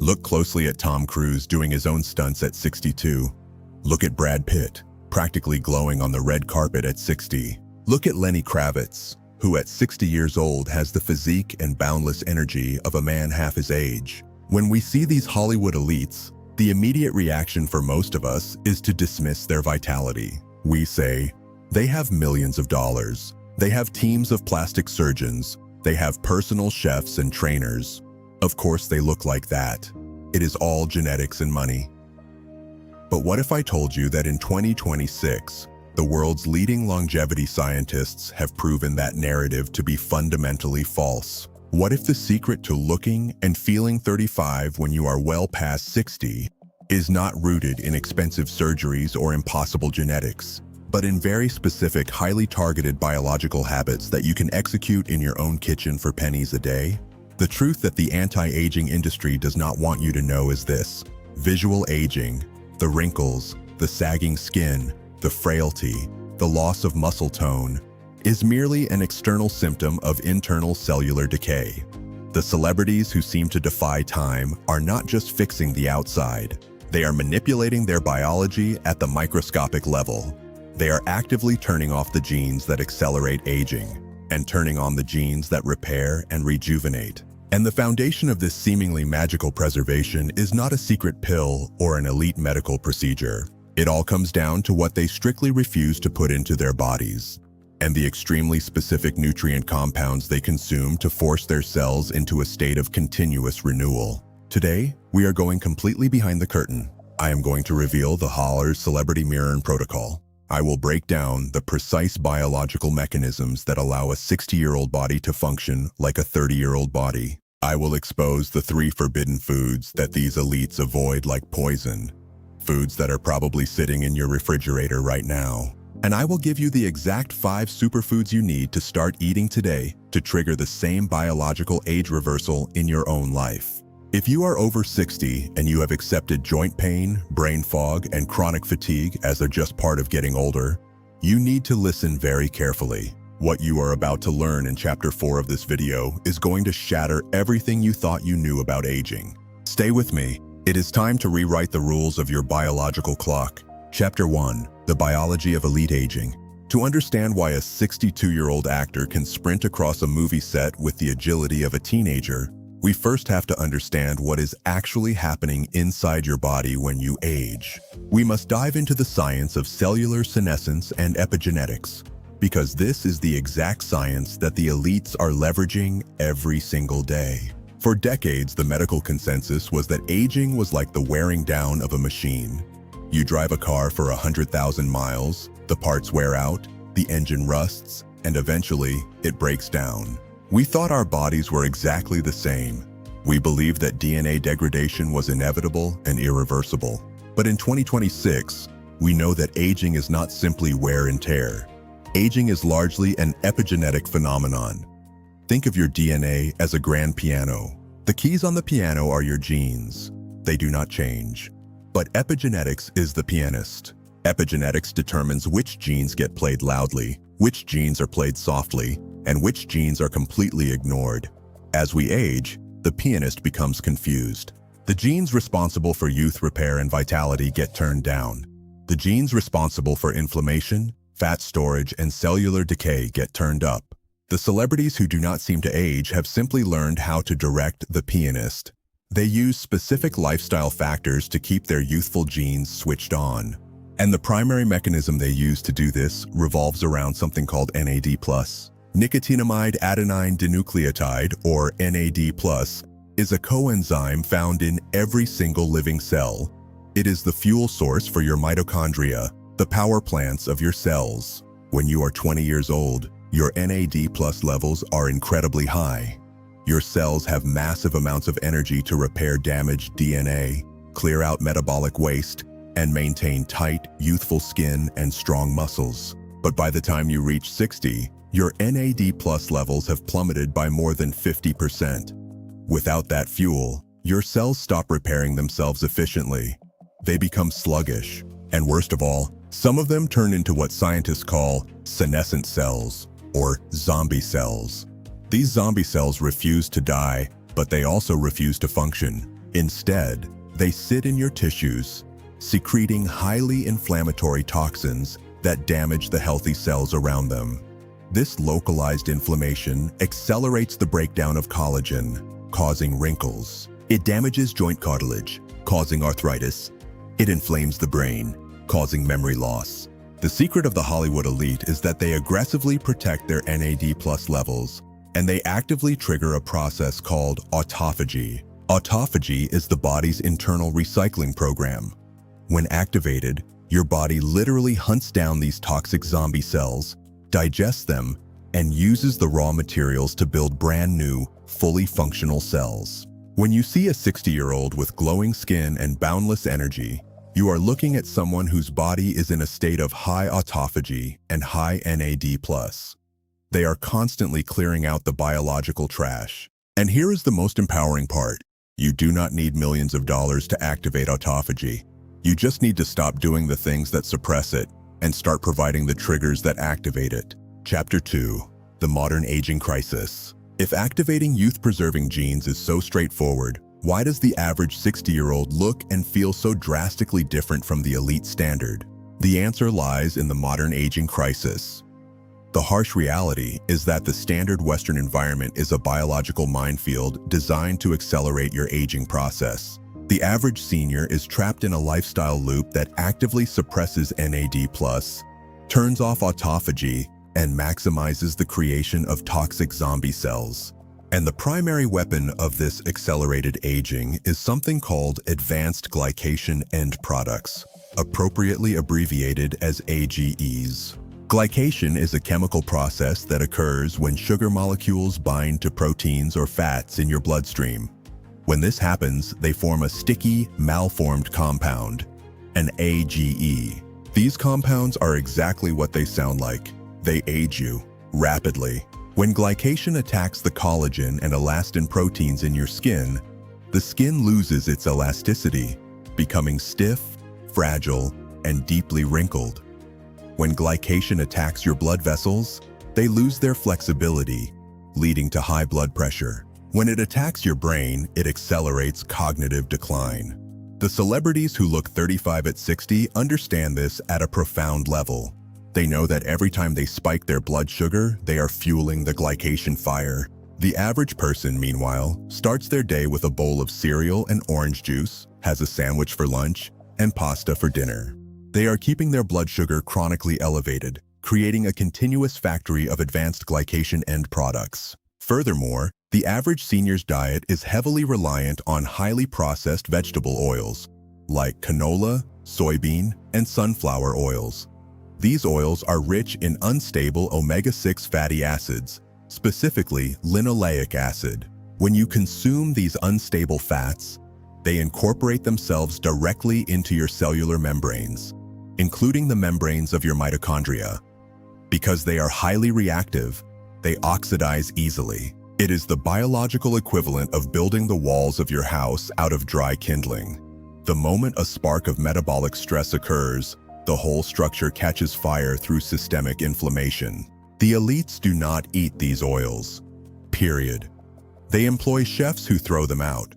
Look closely at Tom Cruise doing his own stunts at 62. Look at Brad Pitt, practically glowing on the red carpet at 60. Look at Lenny Kravitz, who at 60 years old has the physique and boundless energy of a man half his age. When we see these Hollywood elites, the immediate reaction for most of us is to dismiss their vitality. We say, they have millions of dollars. They have teams of plastic surgeons. They have personal chefs and trainers. Of course they look like that. It is all genetics and money. But what if I told you that in 2026, the world's leading longevity scientists have proven that narrative to be fundamentally false? What if the secret to looking and feeling 35 when you are well past 60 is not rooted in expensive surgeries or impossible genetics, but in very specific, highly targeted biological habits that you can execute in your own kitchen for pennies a day? The truth that the anti-aging industry does not want you to know is this: visual aging, the wrinkles, the sagging skin, the frailty, the loss of muscle tone, is merely an external symptom of internal cellular decay. The celebrities who seem to defy time are not just fixing the outside. They are manipulating their biology at the microscopic level. They are actively turning off the genes that accelerate aging and turning on the genes that repair and rejuvenate. And the foundation of this seemingly magical preservation is not a secret pill or an elite medical procedure. It all comes down to what they strictly refuse to put into their bodies, and the extremely specific nutrient compounds they consume to force their cells into a state of continuous renewal. Today, we are going completely behind the curtain. I am going to reveal the Holler's Celebrity Mirror Protocol. I will break down the precise biological mechanisms that allow a 60-year-old body to function like a 30-year-old body. I will expose the 3 forbidden foods that these elites avoid like poison, foods that are probably sitting in your refrigerator right now. And I will give you the exact 5 superfoods you need to start eating today to trigger the same biological age reversal in your own life. If you are over 60 and you have accepted joint pain, brain fog, and chronic fatigue as they're just part of getting older, you need to listen very carefully. What you are about to learn in Chapter 4 of this video is going to shatter everything you thought you knew about aging. Stay with me. It is time to rewrite the rules of your biological clock. Chapter 1. The Biology of Elite Aging. To understand why a 62-year-old actor can sprint across a movie set with the agility of a teenager, we first have to understand what is actually happening inside your body when you age. We must dive into the science of cellular senescence and epigenetics, because this is the exact science that the elites are leveraging every single day. For decades, the medical consensus was that aging was like the wearing down of a machine. You drive a car for 100,000 miles, the parts wear out, the engine rusts, and eventually it breaks down. We thought our bodies were exactly the same. We believed that DNA degradation was inevitable and irreversible. But in 2026, we know that aging is not simply wear and tear. Aging is largely an epigenetic phenomenon. Think of your DNA as a grand piano. The keys on the piano are your genes. They do not change. But epigenetics is the pianist. Epigenetics determines which genes get played loudly, which genes are played softly, and which genes are completely ignored. As we age, the pianist becomes confused. The genes responsible for youth, repair, and vitality get turned down. The genes responsible for inflammation, fat storage, and cellular decay get turned up. The celebrities who do not seem to age have simply learned how to direct the pianist. They use specific lifestyle factors to keep their youthful genes switched on. And the primary mechanism they use to do this revolves around something called NAD+. Nicotinamide adenine dinucleotide, or NAD+, is a coenzyme found in every single living cell. It is the fuel source for your mitochondria, the power plants of your cells. When you are 20 years old, your NAD+ levels are incredibly high. Your cells have massive amounts of energy to repair damaged DNA, clear out metabolic waste, and maintain tight, youthful skin and strong muscles. But by the time you reach 60, your NAD+ levels have plummeted by more than 50%. Without that fuel, your cells stop repairing themselves efficiently. They become sluggish, and worst of all, some of them turn into what scientists call senescent cells, or zombie cells. These zombie cells refuse to die, but they also refuse to function. Instead, they sit in your tissues, secreting highly inflammatory toxins that damage the healthy cells around them. This localized inflammation accelerates the breakdown of collagen, causing wrinkles. It damages joint cartilage, causing arthritis. It inflames the brain, causing memory loss. The secret of the Hollywood elite is that they aggressively protect their NAD+ levels, and they actively trigger a process called autophagy. Autophagy is the body's internal recycling program. When activated, your body literally hunts down these toxic zombie cells, digests them, and uses the raw materials to build brand new, fully functional cells. When you see a 60-year-old with glowing skin and boundless energy, you are looking at someone whose body is in a state of high autophagy and high NAD+. They are constantly clearing out the biological trash. And here is the most empowering part. You do not need millions of dollars to activate autophagy. You just need to stop doing the things that suppress it and start providing the triggers that activate it. Chapter 2. The Modern Aging Crisis. If activating youth-preserving genes is so straightforward, why does the average 60-year-old look and feel so drastically different from the elite standard? The answer lies in the modern aging crisis. The harsh reality is that the standard Western environment is a biological minefield designed to accelerate your aging process. The average senior is trapped in a lifestyle loop that actively suppresses NAD+, turns off autophagy, and maximizes the creation of toxic zombie cells. And the primary weapon of this accelerated aging is something called advanced glycation end products, appropriately abbreviated as AGEs. Glycation is a chemical process that occurs when sugar molecules bind to proteins or fats in your bloodstream. When this happens, they form a sticky, malformed compound, an AGE. These compounds are exactly what they sound like. They age you rapidly. When glycation attacks the collagen and elastin proteins in your skin, the skin loses its elasticity, becoming stiff, fragile, and deeply wrinkled. When glycation attacks your blood vessels, they lose their flexibility, leading to high blood pressure. When it attacks your brain, it accelerates cognitive decline. The celebrities who look 35 at 60 understand this at a profound level. They know that every time they spike their blood sugar, they are fueling the glycation fire. The average person, meanwhile, starts their day with a bowl of cereal and orange juice, has a sandwich for lunch, and pasta for dinner. They are keeping their blood sugar chronically elevated, creating a continuous factory of advanced glycation end products. Furthermore, the average senior's diet is heavily reliant on highly processed vegetable oils, like canola, soybean, and sunflower oils. These oils are rich in unstable omega-6 fatty acids, specifically linoleic acid. When you consume these unstable fats, they incorporate themselves directly into your cellular membranes, including the membranes of your mitochondria. Because they are highly reactive, they oxidize easily. It is the biological equivalent of building the walls of your house out of dry kindling. The moment a spark of metabolic stress occurs, the whole structure catches fire through systemic inflammation. The elites do not eat these oils, period. They employ chefs who throw them out.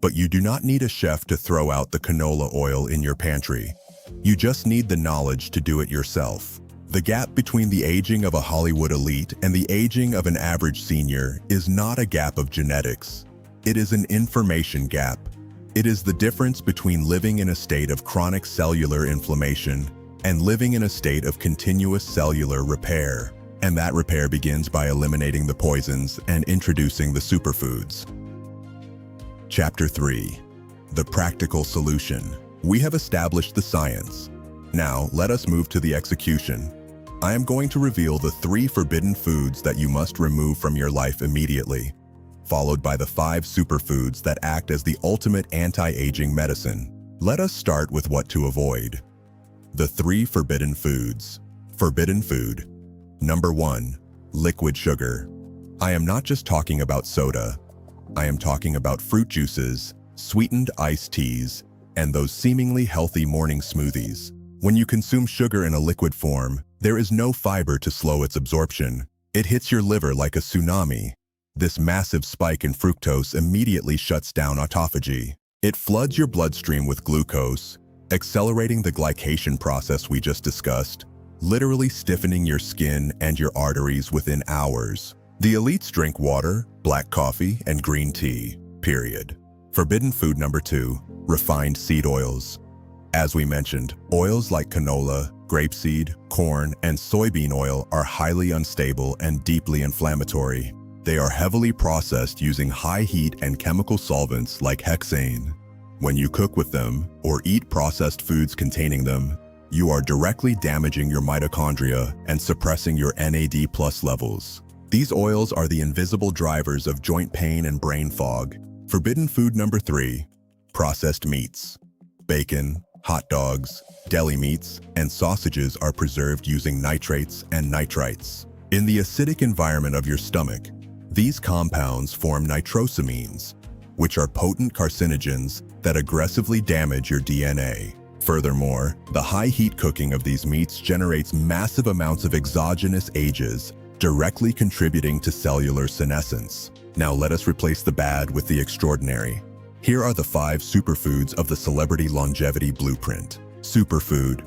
But you do not need a chef to throw out the canola oil in your pantry. You just need the knowledge to do it yourself. The gap between the aging of a Hollywood elite and the aging of an average senior is not a gap of genetics. It is an information gap. It is the difference between living in a state of chronic cellular inflammation and living in a state of continuous cellular repair. And that repair begins by eliminating the poisons and introducing the superfoods. Chapter 3. The Practical Solution. We have established the science. Now, let us move to the execution. I am going to reveal the 3 forbidden foods that you must remove from your life immediately, followed by the 5 superfoods that act as the ultimate anti-aging medicine. Let us start with what to avoid. The 3 forbidden foods. Forbidden food. Number 1. Liquid sugar. I am not just talking about soda. I am talking about fruit juices, sweetened iced teas, and those seemingly healthy morning smoothies. When you consume sugar in a liquid form, there is no fiber to slow its absorption. It hits your liver like a tsunami. This massive spike in fructose immediately shuts down autophagy. It floods your bloodstream with glucose, accelerating the glycation process we just discussed, literally stiffening your skin and your arteries within hours. The elites drink water, black coffee, and green tea, period. Forbidden food number 2, refined seed oils. As we mentioned, oils like canola, grapeseed, corn, and soybean oil are highly unstable and deeply inflammatory. They are heavily processed using high heat and chemical solvents like hexane. When you cook with them or eat processed foods containing them, you are directly damaging your mitochondria and suppressing your NAD+ levels. These oils are the invisible drivers of joint pain and brain fog. Forbidden food number 3, processed meats. Bacon, hot dogs, deli meats, and sausages are preserved using nitrates and nitrites. In the acidic environment of your stomach, these compounds form nitrosamines, which are potent carcinogens that aggressively damage your DNA. Furthermore, the high heat cooking of these meats generates massive amounts of exogenous ages, directly contributing to cellular senescence. Now let us replace the bad with the extraordinary. Here are the 5 superfoods of the Celebrity Longevity Blueprint. Superfood.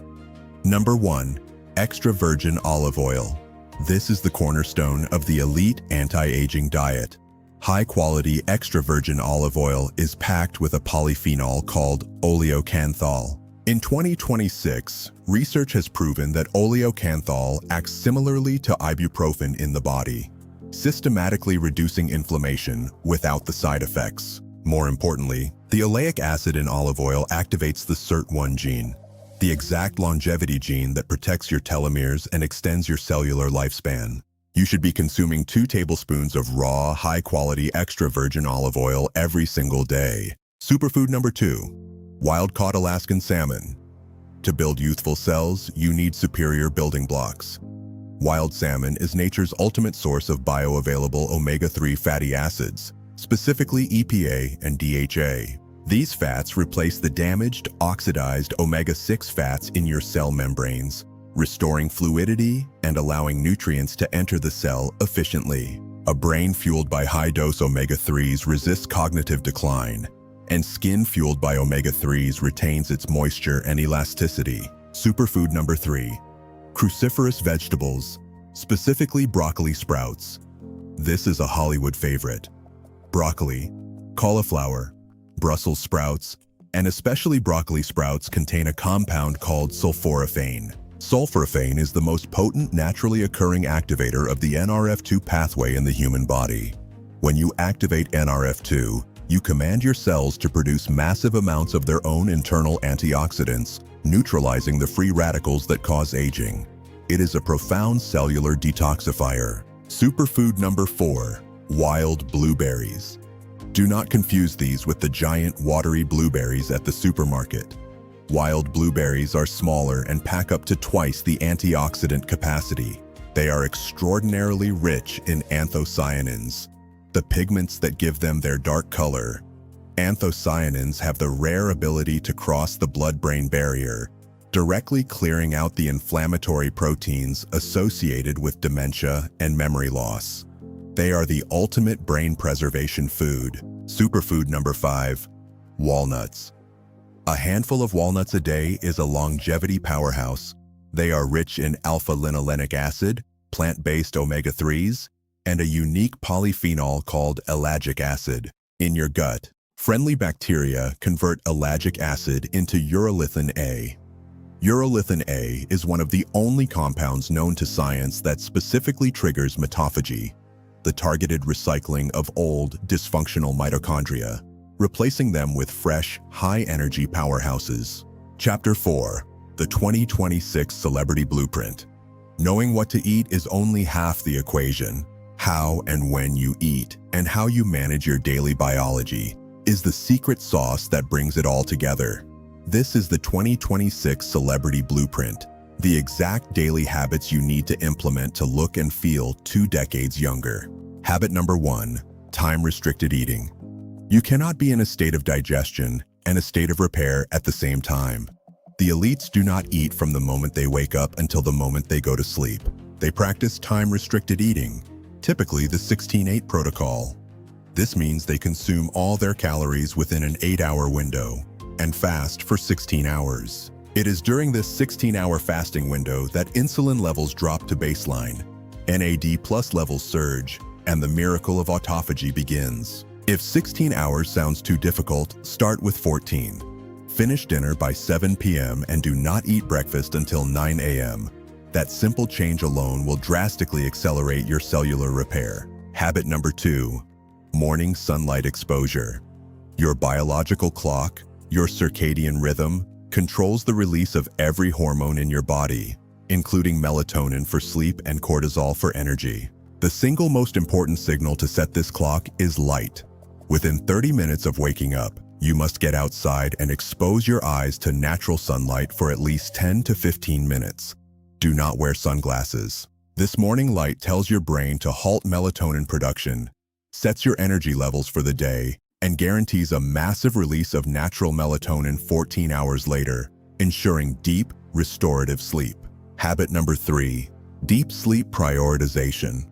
Number 1, extra virgin olive oil. This is the cornerstone of the elite anti-aging diet. High-quality extra virgin olive oil is packed with a polyphenol called oleocanthal. In 2026, research has proven that oleocanthal acts similarly to ibuprofen in the body, systematically reducing inflammation without the side effects. More importantly, the oleic acid in olive oil activates the SIRT1 gene, the exact longevity gene that protects your telomeres and extends your cellular lifespan. You should be consuming 2 tablespoons of raw, high-quality extra virgin olive oil every single day. Superfood number 2, wild-caught Alaskan salmon. To build youthful cells, you need superior building blocks. Wild salmon is nature's ultimate source of bioavailable omega-3 fatty acids, specifically EPA and DHA. These fats replace the damaged, oxidized omega-6 fats in your cell membranes, restoring fluidity and allowing nutrients to enter the cell efficiently. A brain fueled by high-dose omega-3s resists cognitive decline, and skin fueled by omega-3s retains its moisture and elasticity. Superfood number 3, cruciferous vegetables, specifically broccoli sprouts. This is a Hollywood favorite. Broccoli, cauliflower, Brussels sprouts, and especially broccoli sprouts contain a compound called sulforaphane. Sulforaphane is the most potent naturally occurring activator of the NRF2 pathway in the human body. When you activate NRF2, you command your cells to produce massive amounts of their own internal antioxidants, neutralizing the free radicals that cause aging. It is a profound cellular detoxifier. Superfood number 4, wild blueberries. Do not confuse these with the giant watery blueberries at the supermarket. Wild blueberries are smaller and pack up to twice the antioxidant capacity. They are extraordinarily rich in anthocyanins, the pigments that give them their dark color. Anthocyanins have the rare ability to cross the blood-brain barrier, directly clearing out the inflammatory proteins associated with dementia and memory loss. They are the ultimate brain preservation food. Superfood number 5, walnuts. A handful of walnuts a day is a longevity powerhouse. They are rich in alpha-linolenic acid, plant-based omega-3s, and a unique polyphenol called ellagic acid. In your gut, friendly bacteria convert ellagic acid into urolithin A. Urolithin A is one of the only compounds known to science that specifically triggers mitophagy, the targeted recycling of old, dysfunctional mitochondria, replacing them with fresh, high-energy powerhouses. Chapter 4, the 2026 Celebrity Blueprint. Knowing what to eat is only half the equation. How and when you eat, and how you manage your daily biology, is the secret sauce that brings it all together. This is the 2026 Celebrity Blueprint, the exact daily habits you need to implement to look and feel 2 decades younger. Habit number 1, time-restricted eating. You cannot be in a state of digestion and a state of repair at the same time. The elites do not eat from the moment they wake up until the moment they go to sleep. They practice time-restricted eating, typically the 16-8 protocol. This means they consume all their calories within an 8-hour window and fast for 16 hours. It is during this 16-hour fasting window that insulin levels drop to baseline, NAD+ levels surge, and the miracle of autophagy begins. If 16 hours sounds too difficult, start with 14. Finish dinner by 7 p.m. and do not eat breakfast until 9 a.m. That simple change alone will drastically accelerate your cellular repair. Habit number 2, morning sunlight exposure. Your biological clock, your circadian rhythm, controls the release of every hormone in your body, including melatonin for sleep and cortisol for energy. The single most important signal to set this clock is light. Within 30 minutes of waking up, you must get outside and expose your eyes to natural sunlight for at least 10 to 15 minutes. Do not wear sunglasses. This morning light tells your brain to halt melatonin production, sets your energy levels for the day, and guarantees a massive release of natural melatonin 14 hours later, ensuring deep, restorative sleep. Habit number 3, deep sleep prioritization.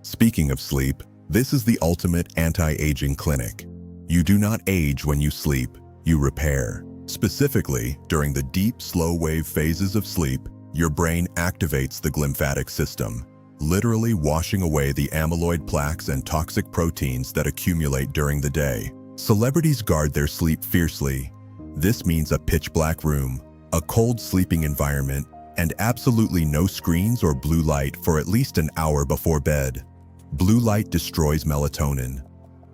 Speaking of sleep, this is the ultimate anti-aging clinic. You do not age when you sleep, you repair. Specifically, during the deep, slow-wave phases of sleep, your brain activates the glymphatic system, literally washing away the amyloid plaques and toxic proteins that accumulate during the day. Celebrities guard their sleep fiercely. This means a pitch-black room, a cold sleeping environment, and absolutely no screens or blue light for at least an hour before bed. Blue light destroys melatonin.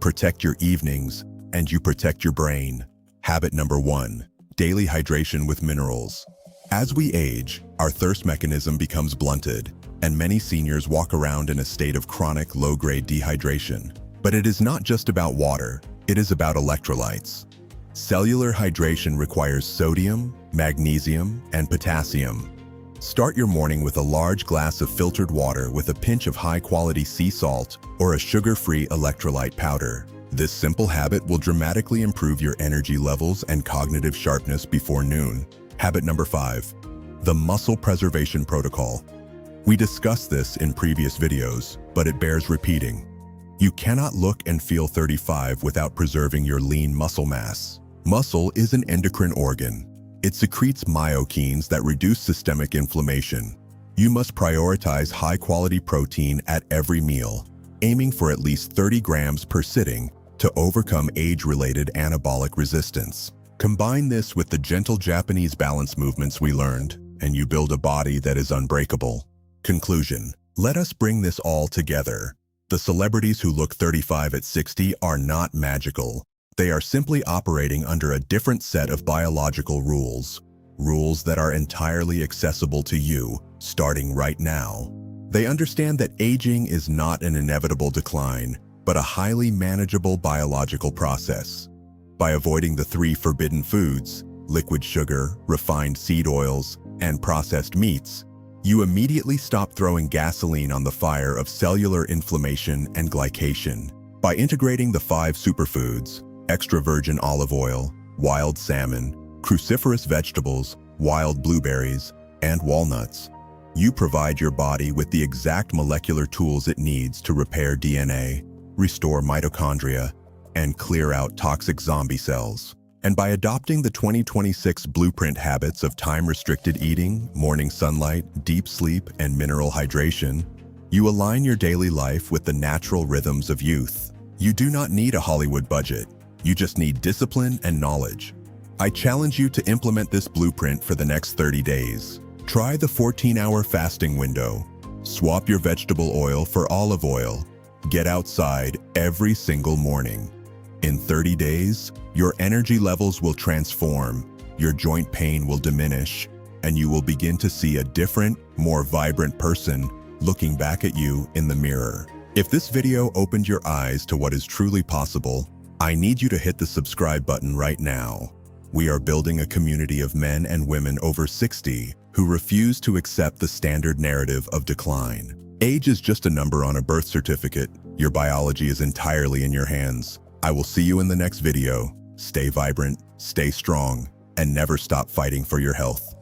Protect your evenings, and you protect your brain. Habit number 1, daily hydration with minerals. As we age, our thirst mechanism becomes blunted, and many seniors walk around in a state of chronic low-grade dehydration. But it is not just about water, it is about electrolytes. Cellular hydration requires sodium, magnesium, and potassium. Start your morning with a large glass of filtered water with a pinch of high-quality sea salt or a sugar-free electrolyte powder. This simple habit will dramatically improve your energy levels and cognitive sharpness before noon. Habit number 5, the muscle preservation protocol. We discussed this in previous videos, but it bears repeating. You cannot look and feel 35 without preserving your lean muscle mass. Muscle is an endocrine organ. It secretes myokines that reduce systemic inflammation. You must prioritize high-quality protein at every meal, aiming for at least 30 grams per sitting to overcome age-related anabolic resistance. Combine this with the gentle Japanese balance movements we learned, and you build a body that is unbreakable. Conclusion: let us bring this all together. The celebrities who look 35 at 60 are not magical. They are simply operating under a different set of biological rules. Rules that are entirely accessible to you, starting right now. They understand that aging is not an inevitable decline, but a highly manageable biological process. By avoiding the 3 forbidden foods, liquid sugar, refined seed oils, and processed meats, you immediately stop throwing gasoline on the fire of cellular inflammation and glycation. By integrating the 5 superfoods, extra virgin olive oil, wild salmon, cruciferous vegetables, wild blueberries, and walnuts, you provide your body with the exact molecular tools it needs to repair DNA, restore mitochondria, and clear out toxic zombie cells. And by adopting the 2026 blueprint habits of time-restricted eating, morning sunlight, deep sleep, and mineral hydration, you align your daily life with the natural rhythms of youth. You do not need a Hollywood budget. You just need discipline and knowledge. I challenge you to implement this blueprint for the next 30 days. Try the 14-hour fasting window. Swap your vegetable oil for olive oil. Get outside every single morning. In 30 days, your energy levels will transform, your joint pain will diminish, and you will begin to see a different, more vibrant person looking back at you in the mirror. If this video opened your eyes to what is truly possible, I need you to hit the subscribe button right now. We are building a community of men and women over 60 who refuse to accept the standard narrative of decline. Age is just a number on a birth certificate. Your biology is entirely in your hands. I will see you in the next video. Stay vibrant, stay strong, and never stop fighting for your health.